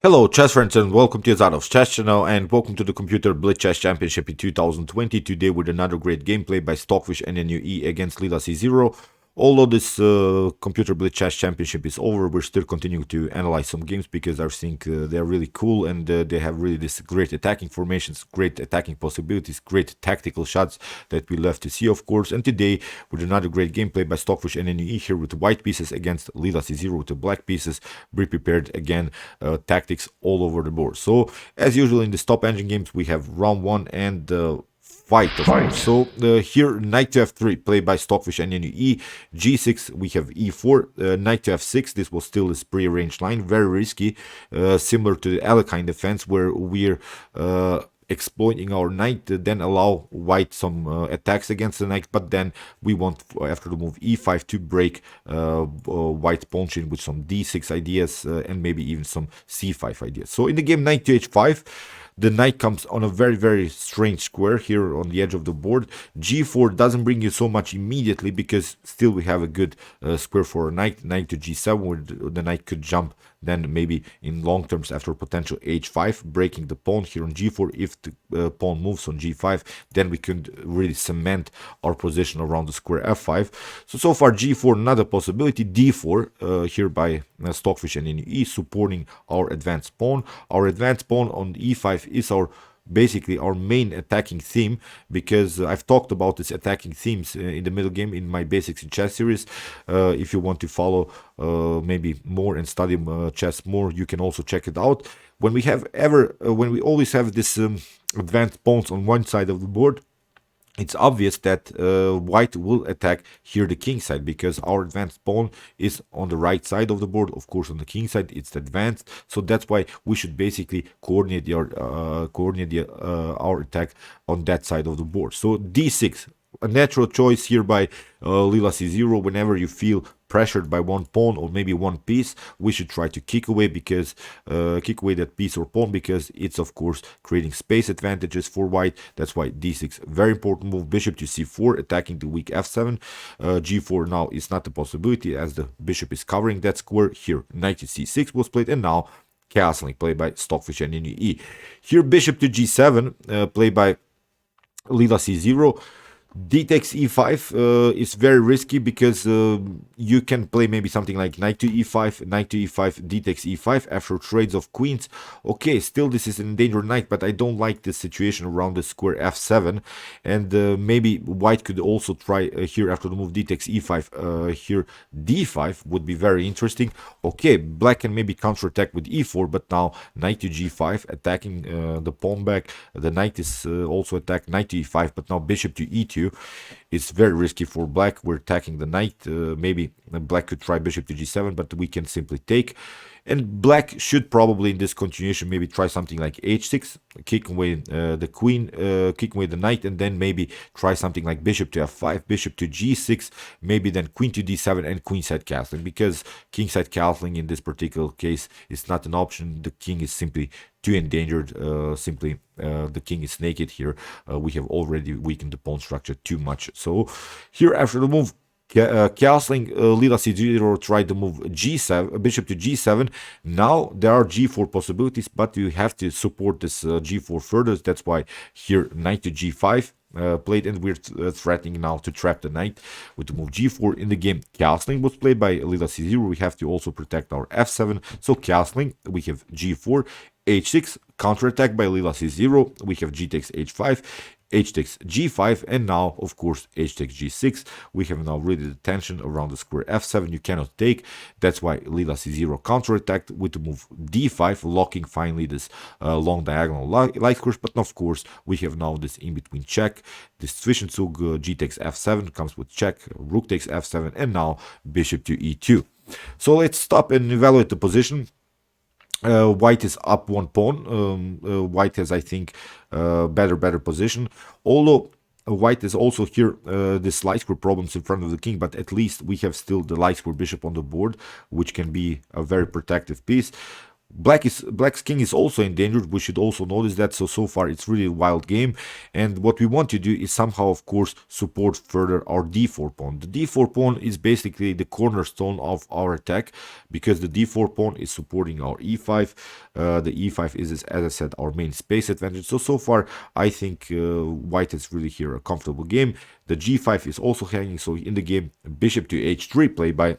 Hello chess friends and welcome to Zanov's Chess Channel and welcome to the Computer Blitz Chess Championship in 2020. Today with another great gameplay by Stockfish NNUE against Leela C0. Although this Computer Blitz Chess Championship is over, we're still continuing to analyze some games because I think they're really cool and they have really this great attacking formations, great attacking possibilities, great tactical shots that we love to see, of course. And today with another great gameplay by Stockfish NNUE here with the white pieces against Leela C0 with the black pieces. Be prepared again, tactics all over the board. So as usual in the top engine games we have round 1 and fight, of course. So here knight to f3 played by Stockfish NNUE, g6 we have e4, knight to f6. This was still this prearranged line, very risky, similar to the Alekhine defense where we're exploiting our knight, then allow white some attacks against the knight, but then we want after the move e5 to break white pawn chain with some d6 ideas and maybe even some c5 ideas. So in the game knight to h5, the knight comes on a very strange square here on the edge of the board. g4 doesn't bring you so much immediately because still we have a good square for a knight. Knight to g7 where the knight could jump then maybe in long terms after potential h5, breaking the pawn here on g4. If the pawn moves on g5, then we could really cement our position around the square f5. So far g4 not a possibility. d4 here by Stockfish and NNUE supporting our advanced pawn. Our advanced pawn on e5 is basically our main attacking theme, because I've talked about this attacking themes in the middle game in my Basics in Chess series. If you want to follow maybe more and study chess more, you can also check it out. When we always have this advanced pawns on one side of the board, it's obvious that white will attack here the king side, because our advanced pawn is on the right side of the board. Of course on the king side it's advanced, so that's why we should basically coordinate our attack on that side of the board. So d6, a natural choice here by Leela C0. Whenever you feel pressured by one pawn or maybe one piece, we should try to kick away that piece or pawn, because it's of course creating space advantages for white. That's why d6 very important move. Bishop to c4 attacking the weak f7. g4 now is not a possibility as the bishop is covering that square. Here knight to c6 was played, and now castling played by Stockfish and NNUE. Here bishop to g7 played by Leela C0. D takes e5 is very risky, because you can play maybe something like knight to e5, knight to e5, d takes e5 after trades of queens. Okay, still this is an endangered knight, but I don't like this situation around the square f7. And maybe white could also try here after the move d takes e5, here d5 would be very interesting. Okay, black can maybe counterattack with e4, but now knight to g5 attacking the pawn back. The knight is also attacked, knight to e5, but now bishop to e2. It's very risky for black. We're attacking the knight. Maybe black could try bishop to g7, but we can simply take. And black should probably in this continuation maybe try something like h6, kick away the queen, kick away the knight, and then maybe try something like bishop to f5, bishop to g6, maybe then queen to d7 and queenside castling, because kingside castling in this particular case is not an option. The king is simply too endangered. The king is naked here. We have already weakened the pawn structure too much. So here after the move castling, Leela C0 tried to move g7, bishop to g7. Now there are g4 possibilities, but you have to support this g4 further. That's why here knight to g5 played, and we're threatening now to trap the knight with the move g4. In the game castling was played by Leela C0. We have to also protect our f7. So castling, we have g4, h6, counterattack by Leela C0. We have g takes h5, h takes g5, and now of course h takes g6. We have now really the tension around the square f7 you cannot take. That's why Leela C0 counterattacked with the move d5, locking finally this long diagonal light squares. But of course we have now this in between check. This Zwischenzug g takes f7 comes with check, rook takes f7, and now bishop to e2. So let's stop and evaluate the position. White is up one pawn. White has, I think, better position. Although white is also here this light square problems in front of the king, but at least we have still the light square bishop on the board, which can be a very protective piece. Black's king is also endangered. We should also notice that. So far it's really a wild game, and what we want to do is somehow, of course, support further our d4 pawn. The d4 pawn is basically the cornerstone of our attack, because the d4 pawn is supporting our e5. The e5 is, as I said, our main space advantage. So far I think white is really here a comfortable game. The g5 is also hanging, so in the game bishop to h3 played by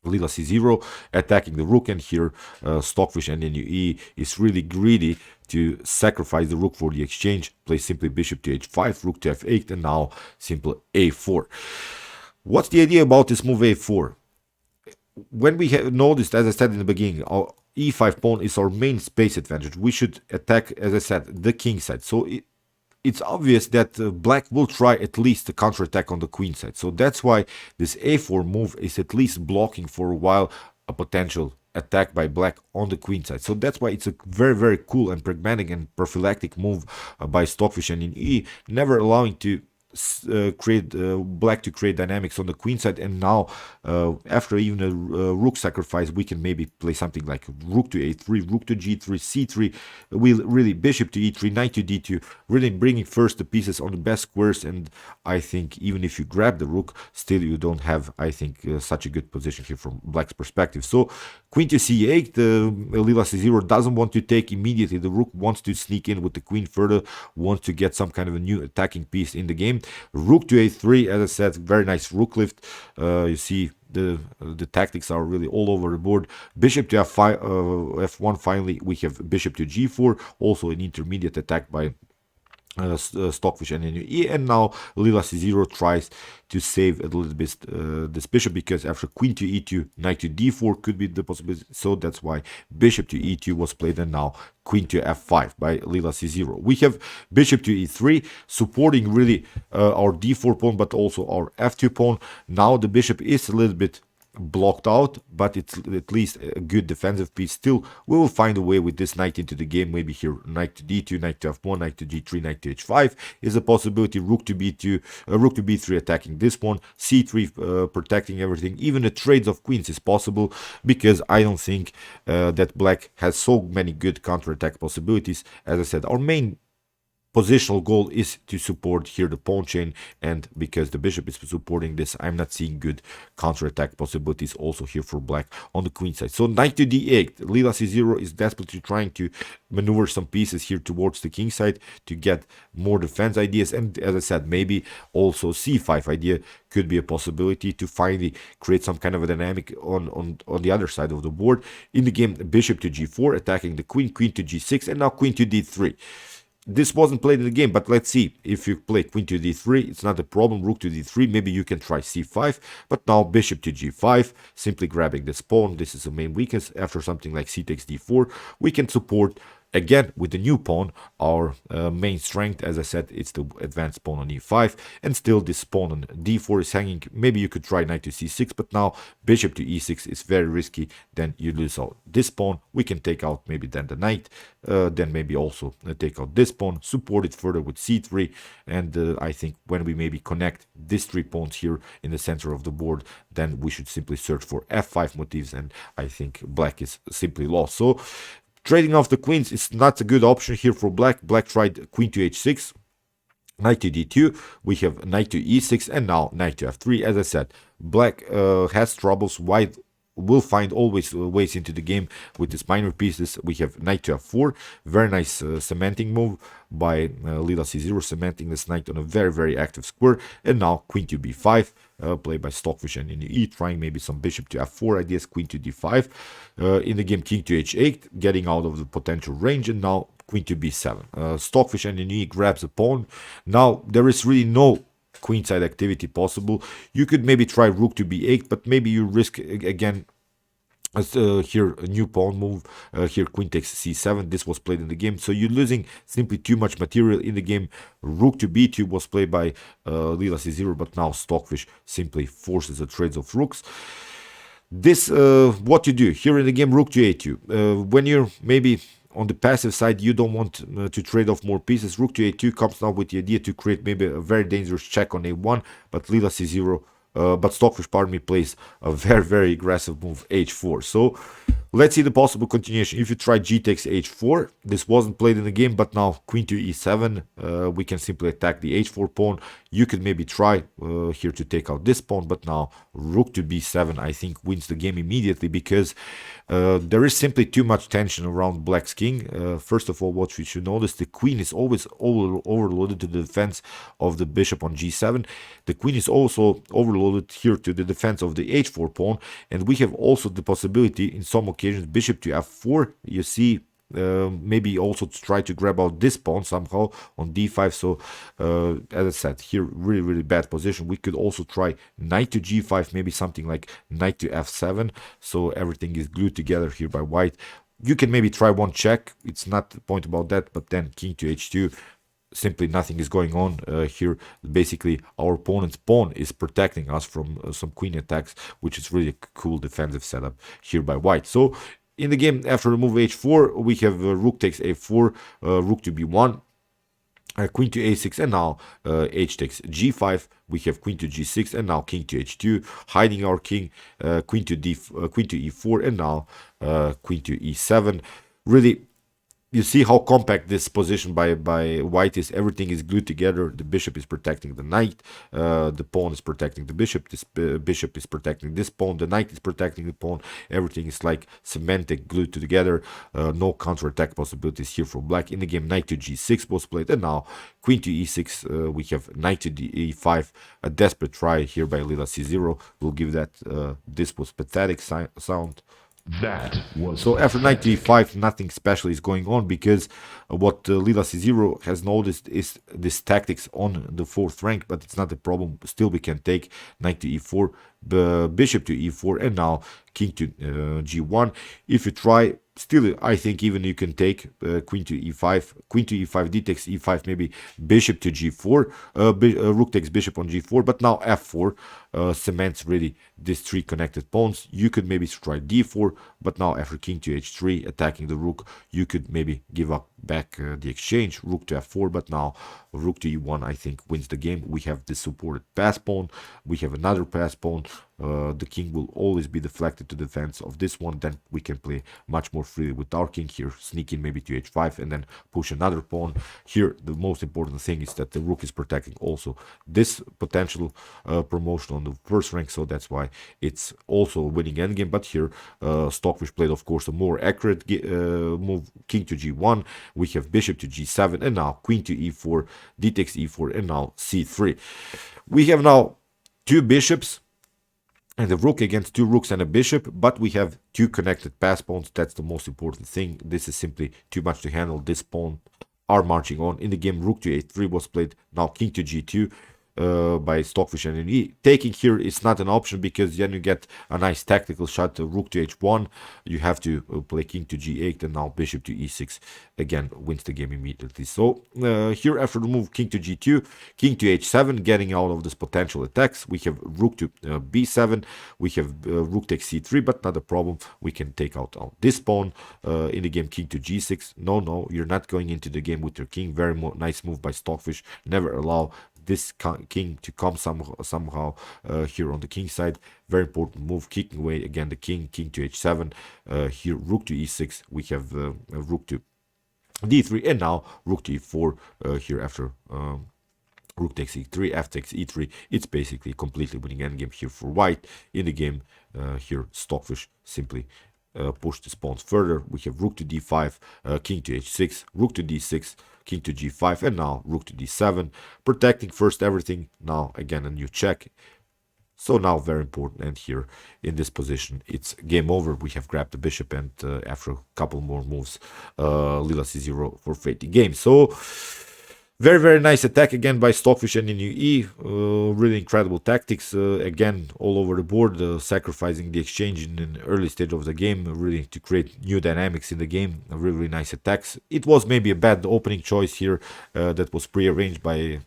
Leela c0, attacking the rook, and here Stockfish NNUE is really greedy to sacrifice the rook for the exchange. Play simply bishop to h5, rook to f8, and now simple a4. What's the idea about this move a4? When we have noticed, as I said in the beginning, our e5 pawn is our main space advantage. We should attack, as I said, the king side. So it's obvious that black will try at least a counterattack on the queen side. So that's why this a4 move is at least blocking for a while a potential attack by black on the queen side. So that's why it's a very cool and pragmatic and prophylactic move by Stockfish and in E, never allowing to create black to create dynamics on the queen side. And now after even a rook sacrifice, we can maybe play something like rook to a3, rook to g3, c3, really bishop to e3, knight to d2, really bringing first the pieces on the best squares. And I think even if you grab the rook, still you don't have, I think, such a good position here from black's perspective. So queen to c8, Leela c0 doesn't want to take immediately. The rook wants to sneak in with the queen further, wants to get some kind of a new attacking piece in the game. Rook to a3, as I said, very nice rook lift. You see the tactics are really all over the board. Bishop to f5, f1. Finally, we have bishop to g4, also an intermediate attack by Stockfish NNUE, and now Leela c0 tries to save a little bit this bishop, because after queen to e2, knight to d4 could be the possibility. So that's why bishop to e2 was played, and now queen to f5 by Leela c0. We have bishop to e3, supporting really our d4 pawn, but also our f2 pawn. Now the bishop is a little bit blocked out, but it's at least a good defensive piece. Still, we will find a way with this knight into the game. Maybe here knight to d2, knight to f1, knight to g3, knight to h5 is a possibility. Rook to b2, rook to b3 attacking this one, c3 protecting everything. Even a trades of queens is possible, because I don't think that black has so many good counterattack possibilities. As I said, our main positional goal is to support here the pawn chain, and because the bishop is supporting this, I'm not seeing good counterattack possibilities also here for black on the queen side. So knight to d8, Leela c0 is desperately trying to maneuver some pieces here towards the king side to get more defense ideas, and as I said, maybe also c5 idea could be a possibility to finally create some kind of a dynamic on the other side of the board. In the game, bishop to g4 attacking the queen, queen to g6, and now queen to d3. This wasn't played in the game, but let's see. If you play queen to d3, it's not a problem. Rook to d3, maybe you can try c5. But now bishop to g5, simply grabbing this pawn. This is the main weakness. After something like c takes d4, we can support again with the new pawn our main strength. As I said, it's the advanced pawn on e5, and still this pawn on d4 is hanging. Maybe you could try knight to c6, but now bishop to e6 is very risky. Then you lose out this pawn. We can take out maybe then the knight, then maybe also take out this pawn, support it further with c3, and I think when we maybe connect these three pawns here in the center of the board, then we should simply search for f5 motifs, and I think black is simply lost. So trading off the queens is not a good option here for black. Black tried queen to h6, knight to d2, we have knight to e6, and now knight to f3. As I said, black has troubles. White will find always ways into the game with these minor pieces. We have knight to f4, very nice cementing move by Leela c0, cementing this knight on a very active square, and now queen to b5, played by Stockfish and NNUE, trying maybe some bishop to f4 ideas, queen to d5. In the game, king to h8, getting out of the potential range, and now queen to b7. Stockfish and NNUE grabs a pawn. Now there is really no queenside activity possible. You could maybe try rook to b8, but maybe you risk again here a new pawn move. Here queen takes c7. This was played in the game, so you're losing simply too much material in the game. Rook to b2 was played by Leela c0, but now Stockfish simply forces the trades of rooks. This what you do here in the game, rook to a2. When you're maybe on the passive side, you don't want to trade off more pieces. Rook to a2 comes now with the idea to create maybe a very dangerous check on a1, but Leela c0, but Stockfish, pardon me, plays a very aggressive move h4. So Let's see the possible continuation. If you try g takes h4, this wasn't played in the game, but now queen to e7, we can simply attack the h4 pawn. You could maybe try here to take out this pawn, but now rook to b7, I think, wins the game immediately, because there is simply too much tension around black's king. First of all, what we should notice, the queen is always overloaded to the defense of the bishop on g7. The queen is also overloaded here to the defense of the h4 pawn, and we have also the possibility in some occasions bishop to f4. You see, maybe also to try to grab out this pawn somehow on d5. So as I said, here really bad position. We could also try knight to g5, maybe something like knight to f7, so everything is glued together here by white. You can maybe try one check, it's not the point about that, but then king to h2, simply nothing is going on here. Basically our opponent's pawn is protecting us from some queen attacks, which is really a cool defensive setup here by white. So in the game, after the move h4, we have rook takes a4, rook to b1, queen to a6, and now h takes g5. We have queen to g6, and now king to h2, hiding our king. Queen to e4, and now queen to e7. Really, you see how compact this position by white is. Everything is glued together. The bishop is protecting the knight, the pawn is protecting the bishop, this bishop is protecting this pawn, the knight is protecting the pawn. Everything is like cemented, glued together. No counterattack possibilities here for black. In the game, knight to g6 was played, and now queen to e6. We have knight to e5, a desperate try here by Leela c0. We'll give that. This was pathetic sound. That was so after knight to e5, nothing special is going on, because what Leela c0 has noticed is this tactics on the 4th rank, but it's not a problem. Still, we can take knight to e4, the bishop to e4, and now king to g1. If you try, still I think even you can take queen to e5, d takes e5, maybe bishop to g4, rook takes bishop on g4, but now f4 cements really these three connected pawns. You could maybe try d4, but now after king to h3, attacking the rook, you could maybe give up back the exchange, rook to f4, but now rook to e1, I think, wins the game. We have this supported pass pawn, we have another pass pawn. The king will always be deflected to defense of this one. Then we can play much more freely with our king here, sneak in maybe to h5 and then push another pawn. Here the most important thing is that the rook is protecting also this potential promotion on the 1st rank, so that's why it's also a winning endgame. But here Stockfish played, of course, a more accurate move, king to g1. We have bishop to g7, and now queen to e4, d takes e4, and now c3. We have now two bishops and a rook against two rooks and a bishop, but we have two connected pass pawns. That's the most important thing. This is simply too much to handle. This pawn are marching on. In the game, rook to a3 was played. Now king to g2 by Stockfish NNUE. Taking here is not an option, because then you get a nice tactical shot. Rook to h1, you have to play king to g8, and now bishop to e6 again wins the game immediately. So here after the move king to g2, king to h7, getting out of this potential attacks. We have rook to b7, we have rook takes c3, but not a problem. We can take out this pawn. In the game, king to g6. No, you're not going into the game with your king. Very nice move by Stockfish. Never allow this king to come somehow here on the king side. Very important move, kicking away again the king to h7. Here rook to e6, we have rook to d3, and now rook to e4 here after rook takes e3, f takes e3. It's basically completely winning endgame here for white. In the game here Stockfish simply push the pawns further. We have rook to d5, king to h6, rook to d6, king to g5, and now rook to d7, protecting first everything. Now again a new check. So now very important, and here in this position it's game over. We have grabbed the bishop, and after a couple more moves Leela c0 forfeit the game. So very nice attack again by Stockfish NNUE. Really incredible tactics again all over the board, sacrificing the exchange in an early stage of the game, really to create new dynamics in the game. Really nice attacks. It was maybe a bad opening choice here that was pre-arranged by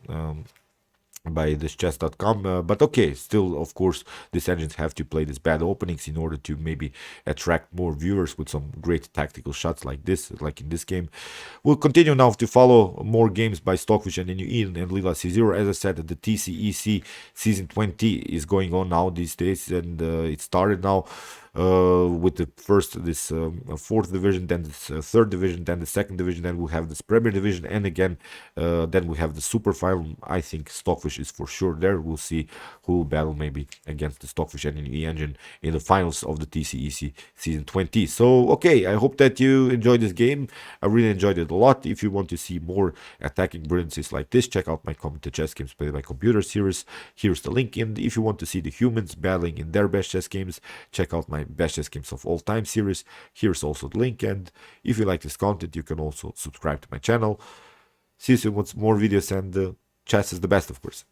this chess.com, but okay, still, of course, these engines have to play these bad openings in order to maybe attract more viewers with some great tactical shots like this, like in this game. We'll continue now to follow more games by Stockfish NNUE and Leela c0. As I said, the TCEC season 20 is going on now these days, and it started now. with the first this fourth division, then this third division, then the second division, then we'll have this Premier division, and again then we have the super final. I think Stockfish is for sure there. We'll see who will battle maybe against the Stockfish NNUE engine in the finals of the TCEC season 20. So okay, I hope that you enjoyed this game. I really enjoyed it a lot. If you want to see more attacking brilliancies like this, check out my commented chess games played by computer series. Here's the link. And if you want to see the humans battling in their best chess games, check out my best chess games of all time series. Here's also the link. And if you like this content, you can also subscribe to my channel. See you soon with more videos, and chess is the best, of course.